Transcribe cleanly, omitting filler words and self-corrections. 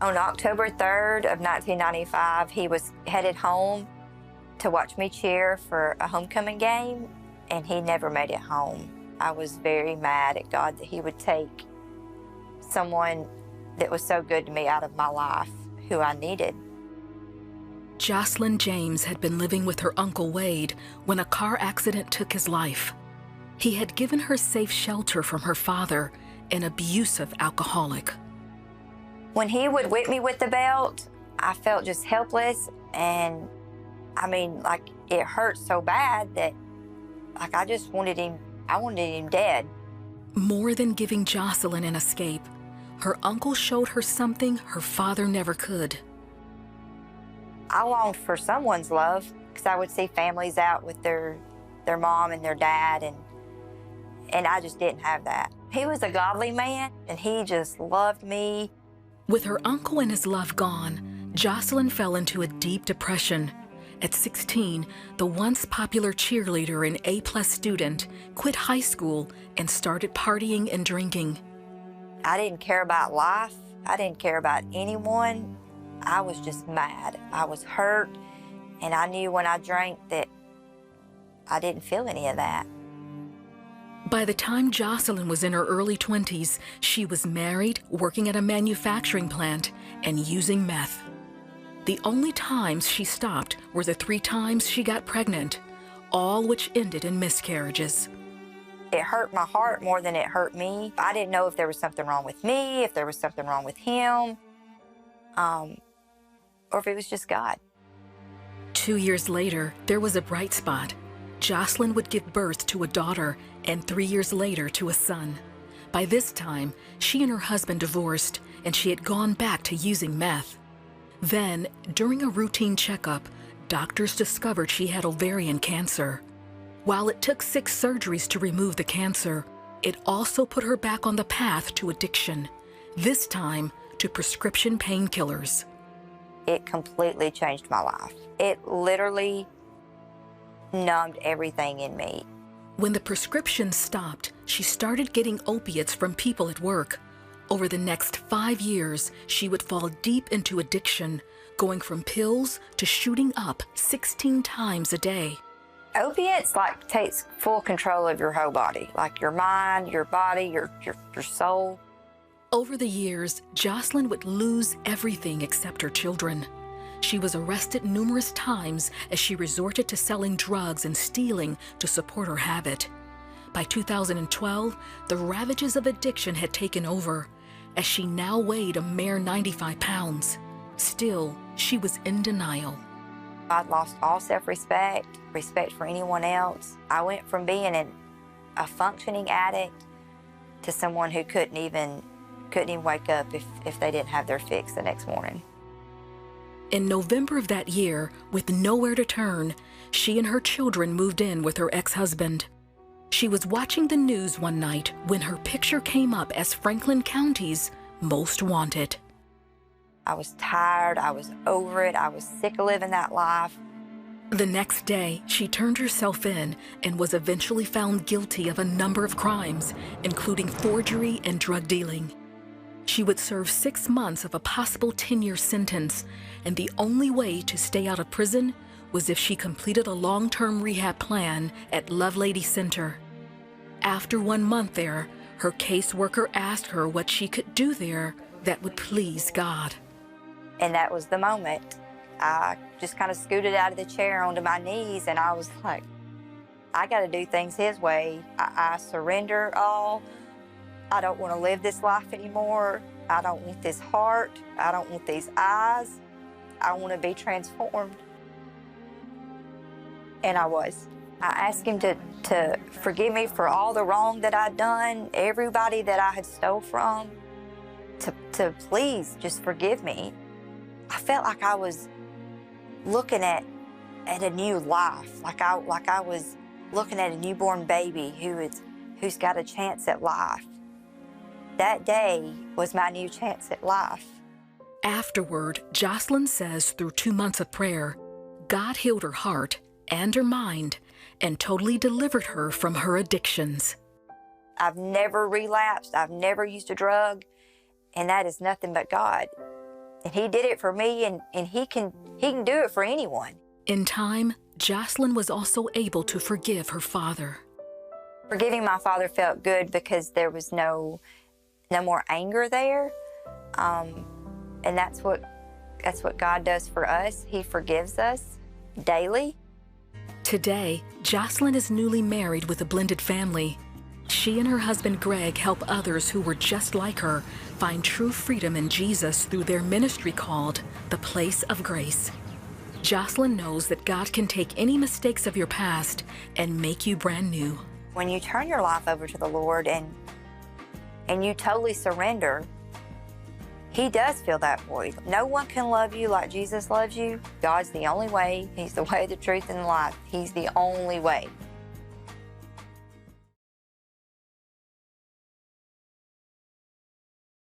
On October 3rd of 1995, he was headed home to watch me cheer for a homecoming game, and he never made it home. I was very mad at God that he would take someone that was so good to me out of my life, who I needed. Jocelynn James had been living with her Uncle Wade when a car accident took his life. He had given her safe shelter from her father, an abusive alcoholic. When he would whip me with the belt, I felt just helpless, and I mean, like, it hurt so bad that, like, I wanted him dead. More than giving Jocelynn an escape, her uncle showed her something her father never could. I longed for someone's love, because I would see families out with their mom and their dad, and I just didn't have that. He was a godly man, and he just loved me. With her uncle and his love gone, Jocelynn fell into a deep depression. At 16, the once popular cheerleader and A+ student quit high school and started partying and drinking. I didn't care about life. I didn't care about anyone. I was just mad. I was hurt, and I knew when I drank that I didn't feel any of that. By the time Jocelynn was in her early 20s, she was married, working at a manufacturing plant, and using meth. The only times she stopped were the 3 times she got pregnant, all which ended in miscarriages. It hurt my heart more than it hurt me. I didn't know if there was something wrong with me, if there was something wrong with him, or if it was just God. 2 years later, there was a bright spot. Jocelynn would give birth to a daughter, and 3 years later to a son. By this time, she and her husband divorced, and she had gone back to using meth. Then, during a routine checkup, doctors discovered she had ovarian cancer. While it took 6 surgeries to remove the cancer, it also put her back on the path to addiction, this time to prescription painkillers. It completely changed my life. It literally numbed everything in me. When the prescription stopped, she started getting opiates from people at work. Over the next 5 years, she would fall deep into addiction, going from pills to shooting up 16 times a day. Opiates takes full control of your whole body, like your mind, your body, your soul. Over the years, Jocelynn would lose everything except her children. She was arrested numerous times as she resorted to selling drugs and stealing to support her habit. By 2012, the ravages of addiction had taken over, as she now weighed a mere 95 pounds. Still, she was in denial. I'd lost all self-respect, respect for anyone else. I went from being a functioning addict to someone who couldn't even wake up if they didn't have their fix the next morning. In November of that year, with nowhere to turn, she and her children moved in with her ex-husband. She was watching the news one night when her picture came up as Franklin County's most wanted. I was tired, I was over it, I was sick of living that life. The next day, she turned herself in and was eventually found guilty of a number of crimes, including forgery and drug dealing. She would serve 6 months of a possible 10-year sentence, and the only way to stay out of prison was if she completed a long-term rehab plan at Lovelady Center. After 1 month there, her caseworker asked her what she could do there that would please God. And that was the moment. I just kind of scooted out of the chair onto my knees, and I was like, I got to do things His way. I surrender all. I don't want to live this life anymore. I don't want this heart. I don't want these eyes. I want to be transformed. And I was. I asked Him to forgive me for all the wrong that I'd done, everybody that I had stole from, to please just forgive me. I felt like I was looking at a new life, like I was looking at a newborn baby who's got a chance at life. That day was my new chance at life. Afterward, Jocelynn says through 2 months of prayer, God healed her heart and her mind and totally delivered her from her addictions. I've never relapsed. I've never used a drug, and that is nothing but God. And he did it for me, and he can do it for anyone. In time, Jocelynn was also able to forgive her father. Forgiving my father felt good because there was no more anger there. And that's what God does for us. He forgives us daily. Today, Jocelynn is newly married with a blended family. She and her husband Greg help others who were just like her find true freedom in Jesus through their ministry called The Place of Grace. Jocelynn knows that God can take any mistakes of your past and make you brand new. When you turn your life over to the Lord and you totally surrender, He does fill that void. No one can love you like Jesus loves you. God's the only way. He's the way, the truth, and the life. He's the only way.